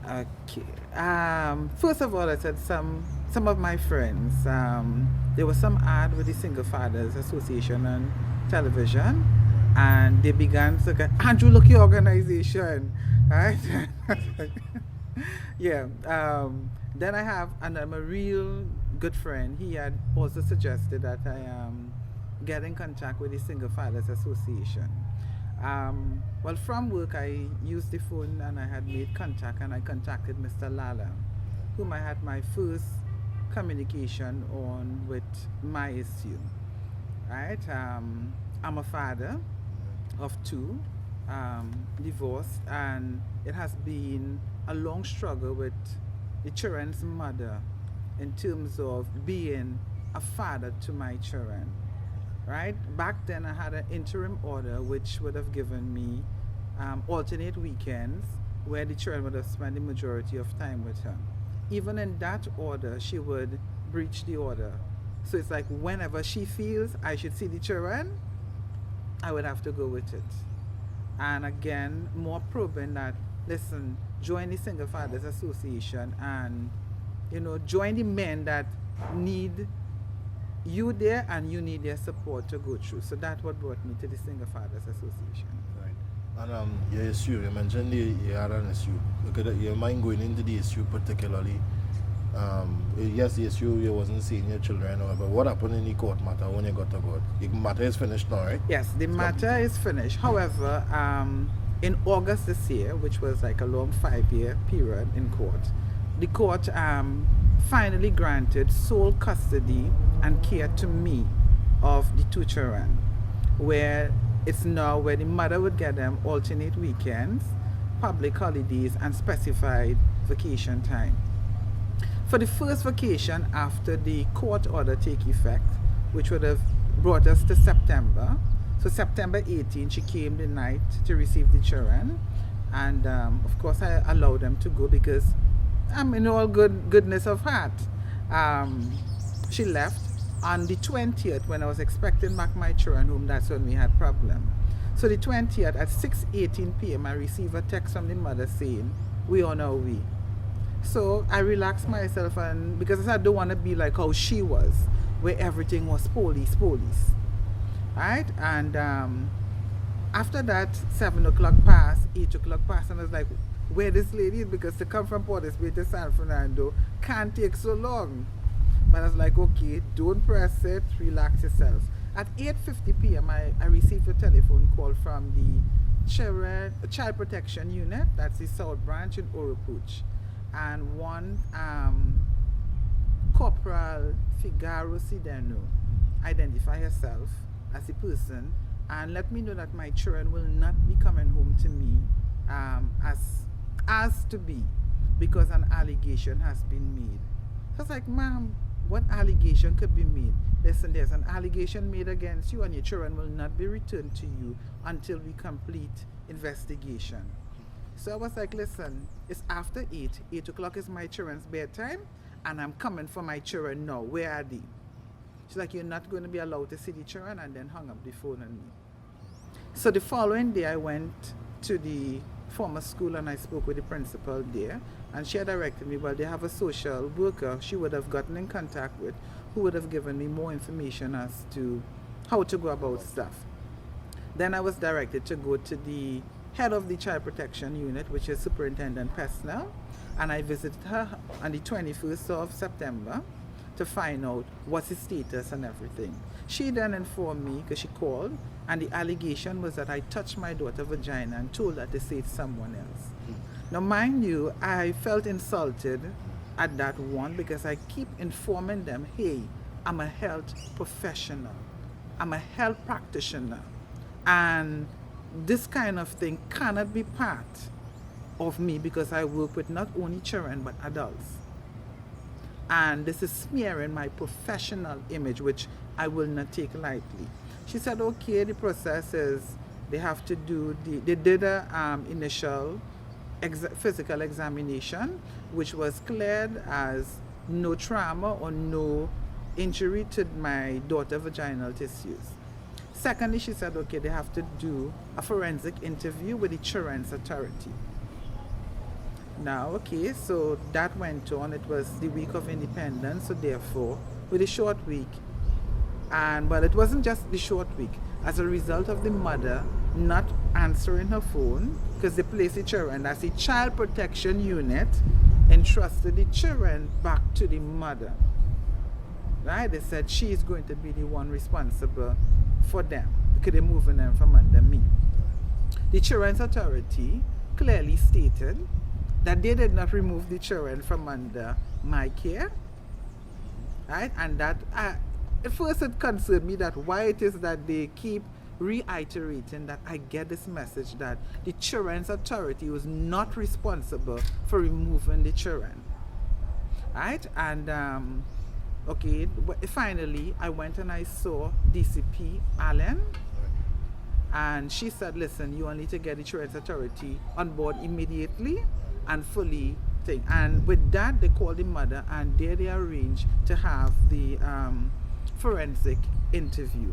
Okay. First of all, I said some of my friends. There was some ad with the Single Fathers Association on television, and they began to go, Andrew, look your organization, right? Yeah. Then I have another real good friend. He had also suggested that I get in contact with the Single Fathers Association. Well, from work, I used the phone and I had made contact and I contacted Mr. Lala, whom I had my first communication on with my issue. Right? I'm a father of two, divorced, and it has been a long struggle with the children's mother in terms of being a father to my children. Right? Back then, I had an interim order which would have given me alternate weekends where the children would have spent the majority of time with her. Even in that order, she would breach the order. So it's like whenever she feels I should see the children, I would have to go with it. And again, more probing that, listen, join the Single Fathers Association and, join the men that need you there and you need their support to go through. So that's what brought me to the Single Fathers Association. Right. And your issue, you mentioned you had an issue. Look at your mind going into the issue particularly. Yes, the issue you wasn't seeing your children, but what happened in the court matter when you got to court? The matter is finished now, right? Yes, the matter is finished. However, in August this year, which was like a long 5-year period in court, the court finally granted sole custody and care to me of the two children, where it's now where the mother would get them alternate weekends, public holidays, and specified vacation time. For the first vacation after the court order take effect, which would have brought us to September. So September 18, she came the night to receive the children. And of course I allowed them to go because I'm in all goodness of heart. She left on the 20th when I was expecting back my children home. That's when we had problem. So the 20th at 6:18 p.m. I received a text from the mother saying, we on our way. So I relaxed myself, and because I don't want to be like how she was, where everything was police. Right? And after that, 7 o'clock passed, 8 o'clock passed, and I was like, where this lady is? Because to come from Port Bay to San Fernando can't take so long. But I was like, okay, don't press it, relax yourself. At 8:50 p.m., I received a telephone call from the Child Protection Unit, that's the South Branch in Oropouche. And one Corporal Figaro Sideno identify herself as the person and let me know that my children will not be coming home to me as to be because an allegation has been made. So I was like, ma'am, what allegation could be made? Listen, there's an allegation made against you and your children will not be returned to you until we complete investigation. So I was like, listen, it's after 8. 8 o'clock is my children's bedtime, and I'm coming for my children now. Where are they? She's like, you're not going to be allowed to see the children, and then hung up the phone on me. So the following day, I went to the former school, and I spoke with the principal there, and she had directed me, well, they have a social worker she would have gotten in contact with, who would have given me more information as to how to go about stuff. Then I was directed to go to the head of the Child Protection Unit, which is Superintendent Pesnell, and I visited her on the 21st of September to find out what's the status and everything. She then informed me, because she called, and the allegation was that I touched my daughter's vagina and told her to say it's someone else. Now, mind you, I felt insulted at that one because I keep informing them, hey, I'm a health professional. I'm a health practitioner. And this kind of thing cannot be part of me because I work with not only children but adults. And this is smearing my professional image, which I will not take lightly. She said, okay, the process is they have to do, they did an initial physical examination, which was cleared as no trauma or no injury to my daughter's vaginal tissues. Secondly, she said, okay, they have to do a forensic interview with the children's authority. Now, okay, so that went on. It was the week of independence, so therefore, with a short week, and well, it wasn't just the short week. As a result of the mother not answering her phone, because they placed the children as the child protection unit, entrusted the children back to the mother. Right? They said she is going to be the one responsible for them because they're moving them from under me. The Children's Authority clearly stated that they did not remove the children from under my care, right? And that at first it concerned me that why it is that they keep reiterating that I get this message that the Children's Authority was not responsible for removing the children, right? And okay, finally I went and I saw DCP Allen, and she said, listen, you all need to get the Children's Authority on board immediately and fully thing. And with that, they called the mother, and there they arranged to have the forensic interview.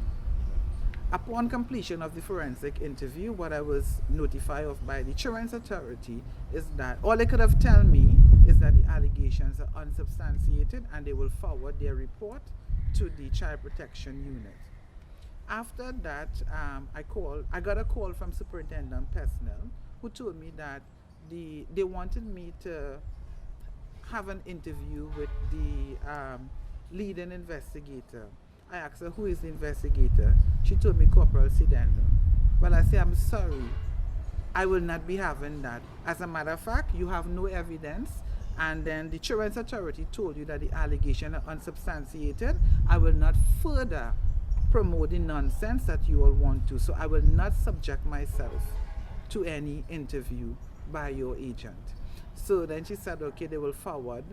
Upon completion of the forensic interview, what I was notified of by the Children's Authority is that all they could have told me is that the allegations are unsubstantiated and they will forward their report to the Child Protection Unit. After that, I got a call from Superintendent Pesnell, who told me that they wanted me to have an interview with the leading investigator. I asked her, who is the investigator? She told me Corporal Sidendo. Well, I say, I'm sorry, I will not be having that. As a matter of fact, you have no evidence, and then the Children's Authority told you that the allegations are unsubstantiated. I will not further promote the nonsense that you all want to, so I will not subject myself to any interview by your agent. So then she said, okay, they will forward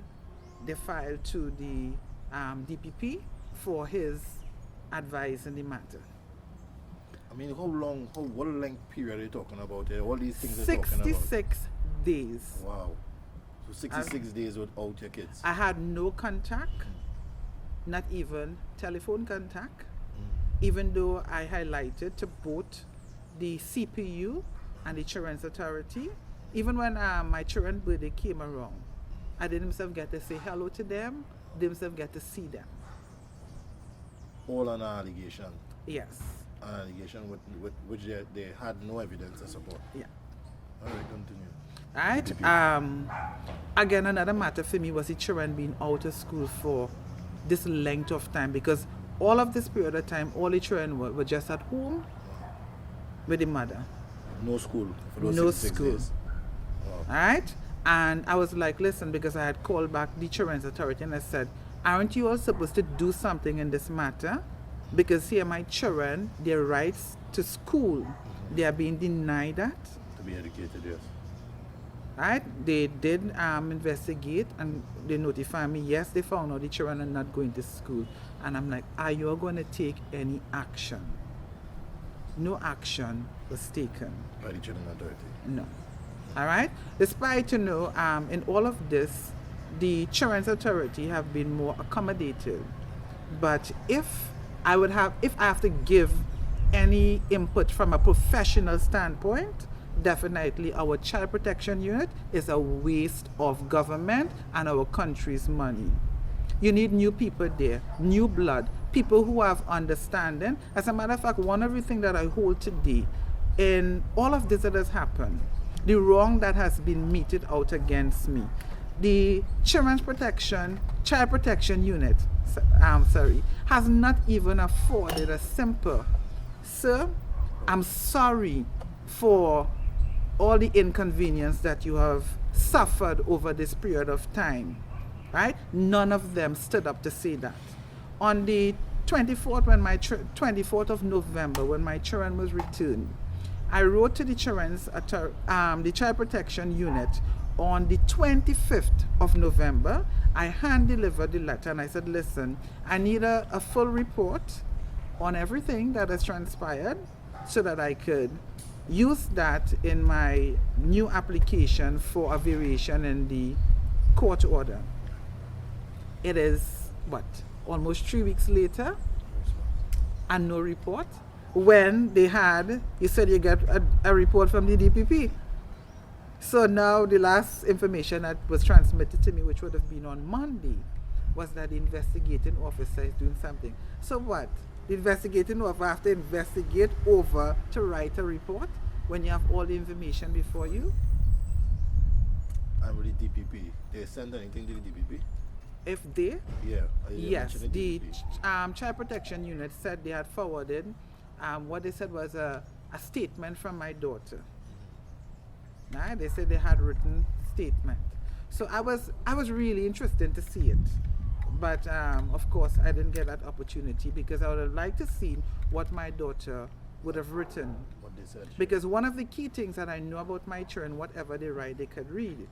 the file to the DPP for his advice in the matter. I mean, what length period are you talking about here? All these things are talking about? 66 days. Wow. So 66 days without your kids. I had no contact, not even telephone contact, even though I highlighted to both the CPU and the Children's Authority. Even when my children's birthday came around, I didn't myself get to say hello to them, didn't myself get to see them. All on an allegation. Yes. An allegation with which they had no evidence to support. Yeah. All right, continue. Right. Again, another matter for me was the children being out of school for this length of time, because all of this period of time, all the children were just at home with the mother. No school for those No 66 school. days. Wow. Right? And I was like, listen, because I had called back the Children's Authority and I said, aren't you all supposed to do something in this matter? Because here my children, their rights to school, they are being denied that. To be educated, yes. Right? They did investigate and they notified me, yes, they found out the children are not going to school. And I'm like, are you going to take any action? No action was taken. By the Children's Authority? No. All right? Despite, in all of this, the Children's Authority have been more accommodative. But if I have to give any input from a professional standpoint, definitely our Child Protection Unit is a waste of government and our country's money. You need new people there, new blood, people who have understanding. As a matter of fact, one of the things that I hold today, in all of this that has happened, the wrong that has been meted out against me, the Child Protection Unit, has not even afforded a simple, sir, I'm sorry for all the inconvenience that you have suffered over this period of time. Right? None of them stood up to say that. On the 24th, 24th of November, when my children was returned, I wrote to the the Child Protection Unit on the 25th of November. I hand-delivered the letter and I said, listen, I need a full report on everything that has transpired so that I could use that in my new application for a variation in the court order. It is, almost 3 weeks later, and no report. When they had, you said you get a report from the DPP. So now the last information that was transmitted to me, which would have been on Monday, was that the investigating officer is doing something. So what? The investigating officer have to investigate over to write a report when you have all the information before you? And with the DPP, they send anything to the DPP? If they? Yeah. Yes, the Child Protection Unit said they had forwarded what they said was a statement from my daughter. Right? They said they had written statement. So I was really interested to see it. But of course I didn't get that opportunity because I would have liked to see what my daughter would have written. What they said. Because one of the key things that I know about my children, whatever they write, they could read it.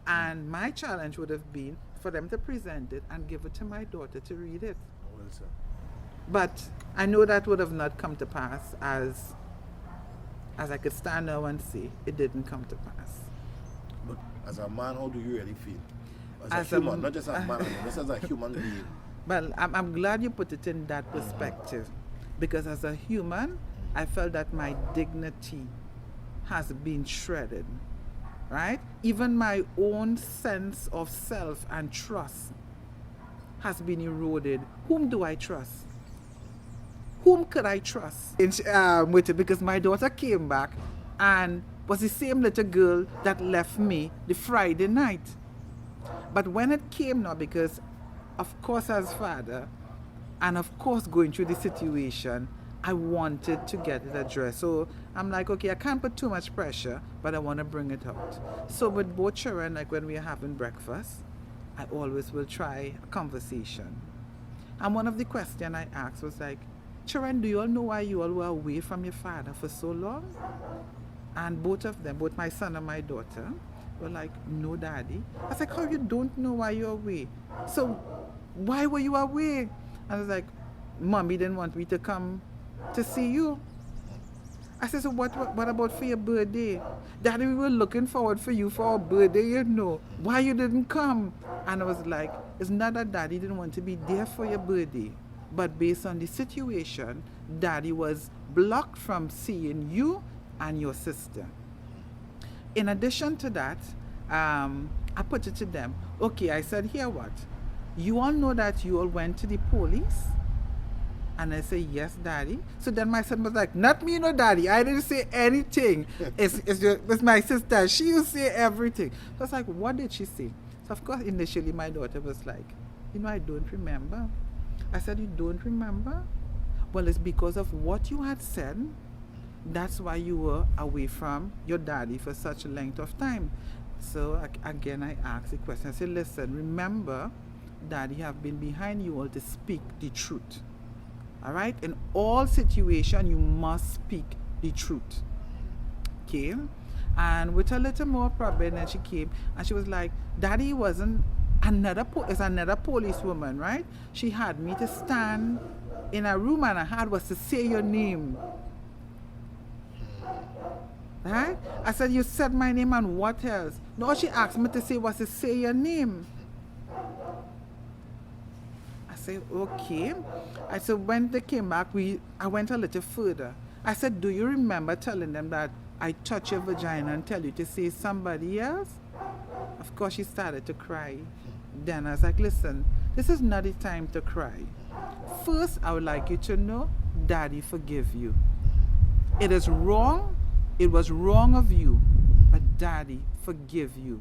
And my challenge would have been for them to present it and give it to my daughter to read it. Well, sir. But I know that would have not come to pass as I could stand now and say it didn't come to pass. But as a man, how do you really feel? As As a a human, m- not just as a man, just as a human being. Well, I'm glad you put it in that perspective because as a human, I felt that my dignity has been shredded, right? Even my own sense of self and trust has been eroded. Whom do I trust? Whom could I trust? With it because my daughter came back and was the same little girl that left me the Friday night. But when it came now, because of course as father, and of course going through the situation, I wanted to get it addressed. So I'm like, okay, I can't put too much pressure, but I want to bring it out. So with both children, like when we're having breakfast, I always will try a conversation. And one of the questions I asked was like, children, do you all know why you all were away from your father for so long? And both of them, both my son and my daughter, were like, no, daddy. I was like, how you don't know why you're away? So why were you away? And I was like, mommy didn't want me to come to see you. I said, so what about for your birthday? Daddy, we were looking forward for you for our birthday, you know. Why you didn't come? And I was like, it's not that daddy didn't want to be there for your birthday, but based on the situation, daddy was blocked from seeing you and your sister. In addition to that, I put it to them, okay, I said, here what? You all know that you all went to the police? And I say, yes, daddy. So then my son was like, not me, no, daddy. I didn't say anything. It's my sister. She will say everything. So I was like, what did she say? So of course, initially my daughter was like, I don't remember. I said, you don't remember? Well, it's because of what you had said. That's why you were away from your daddy for such a length of time. So again, I asked the question. I said, listen, remember, daddy have been behind you all to speak the truth. All right? In all situations, you must speak the truth. Okay? And with a little more problem, then she came and she was like, daddy wasn't another policewoman, right? She had me to stand in a room and I had was to say your name. Right? I said, you said my name and what else? No, she asked me to say was to say your name. I said, okay. I said, when they came back, I went a little further. I said, do you remember telling them that I touch your vagina and tell you to say somebody else? Of course, she started to cry. Then I was like, listen, this is not the time to cry. First, I would like you to know, daddy forgive you. It is wrong. It was wrong of you, but daddy forgive you.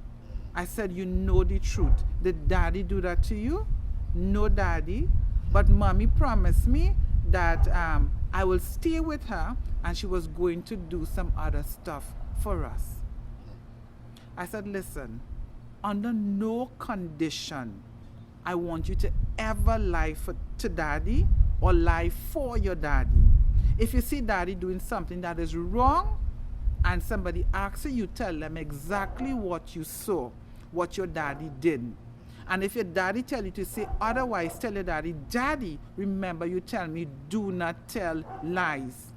I said, you know the truth. Did daddy do that to you? No, daddy. But mommy promised me that I will stay with her and she was going to do some other stuff for us. I said, listen, under no condition I want you to ever lie to daddy or lie for your daddy. If you see daddy doing something that is wrong and somebody asks you, tell them exactly what you saw, what your daddy did. And if your daddy tell you to say otherwise, tell your daddy, daddy, remember you tell me, do not tell lies.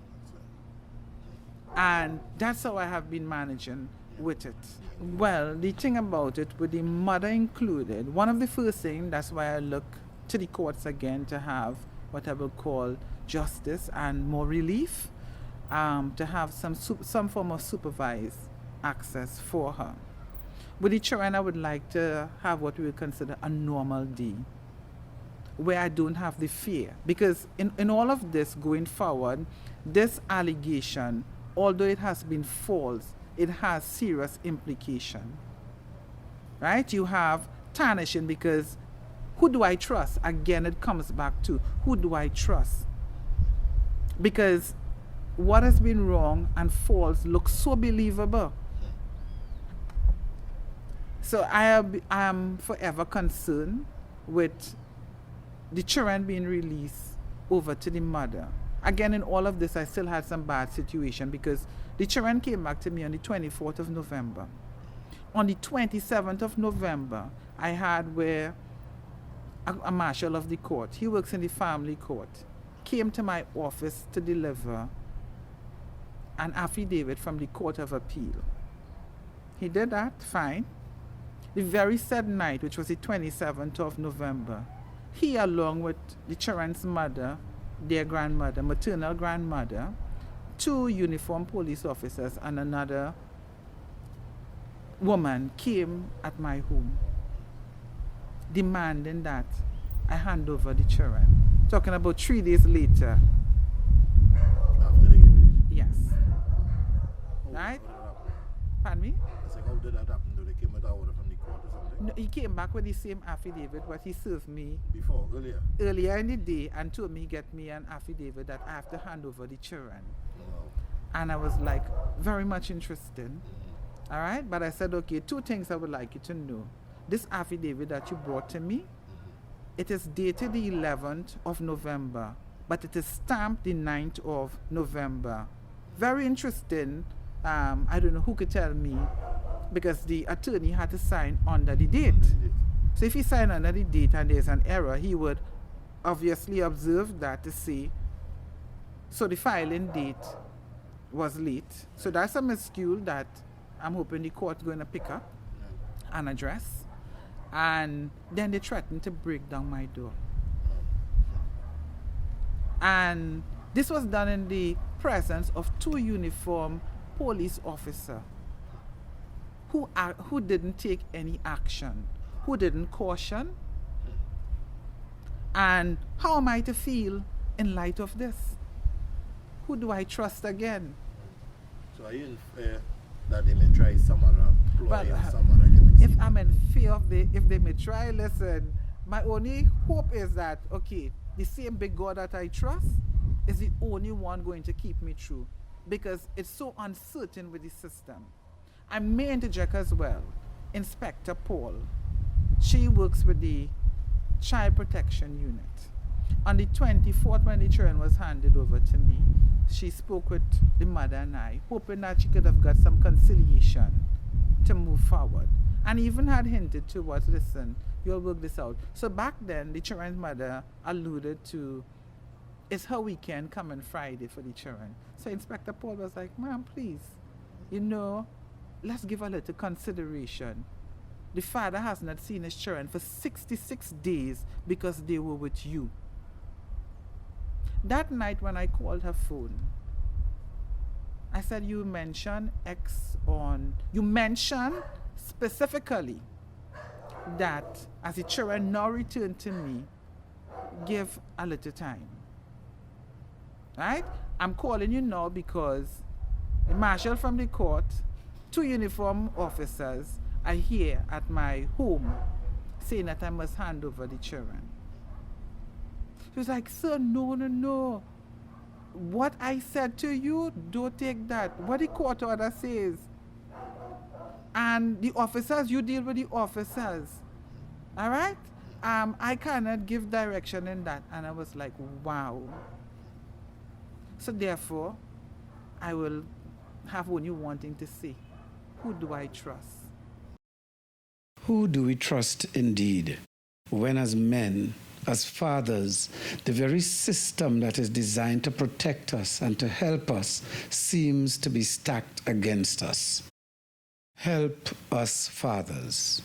And that's how I have been managing with it. Well, the thing about it, with the mother included, one of the first things, that's why I look to the courts again to have what I will call justice and more relief, to have some form of supervised access for her. With the children, I would like to have what we would consider a normal day, where I don't have the fear. Because in all of this going forward, this allegation, although it has been false, it has serious implication. Right? You have tarnishing, because who do I trust? Again, it comes back to who do I trust? Because what has been wrong and false looks so believable. So I am forever concerned with the children being released over to the mother. Again, in all of this, I still had some bad situation, because the children came back to me on the 24th of November. On the 27th of November, I had where a marshal of the court, he works in the family court, came to my office to deliver an affidavit from the Court of Appeal. He did that, fine. The very said night, which was the 27th of November, he, along with the children's mother, their grandmother, maternal grandmother, 2 uniformed police officers and another woman came at my home, demanding that I hand over the children. Talking about 3 days later. After they gave it? Yes. Right? Pardon me? I said, how did that happen? Did they came with an order from the court or something? No, he came back with the same affidavit, but he served me Before, earlier? earlier in the day and told me get me an affidavit that I have to hand over the children. Wow. And I was like, very much interested. All right? But I said, okay, 2 things I would like you to know. This affidavit that you brought to me, it is dated the 11th of November, but it is stamped the 9th of November. Very interesting. I don't know who could tell me, because the attorney had to sign under the date. So if he signed under the date and there's an error, he would obviously observe that to see. So the filing date was late. So that's a miscue that I'm hoping the court's going to pick up and address. And then they threatened to break down my door. And this was done in the presence of 2 uniformed police officers who didn't take any action, who didn't caution. And how am I to feel in light of this? Who do I trust again? So are you in fear that they may try some other ploy Well, or some other gimmicks? If I'm in fear of if they may try, listen, my only hope is that, okay, the same big God that I trust is the only one going to keep me through, because it's so uncertain with the system. I may interject as well, Inspector Paul. She works with the Child Protection Unit. On the 24th, when the children was handed over to me, she spoke with the mother and I, hoping that she could have got some conciliation to move forward. And even had hinted towards, listen, you'll work this out. So back then, the children's mother alluded to, it's her weekend coming Friday for the children. So Inspector Paul was like, ma'am, please, let's give a little consideration. The father has not seen his children for 66 days because they were with you. That night when I called her phone, I said, you mentioned specifically that as the children now return to me, give a little time. Right? I'm calling you now because the marshal from the court, 2 uniformed officers are here at my home saying that I must hand over the children. She was like, sir, no. What I said to you, don't take that. What the court order says. And the officers, you deal with the officers. All right? I cannot give direction in that. And I was like, wow. So therefore, I will have only one thing to say. Who do I trust? Who do we trust indeed, when as men, as fathers, the very system that is designed to protect us and to help us seems to be stacked against us? Help us, fathers.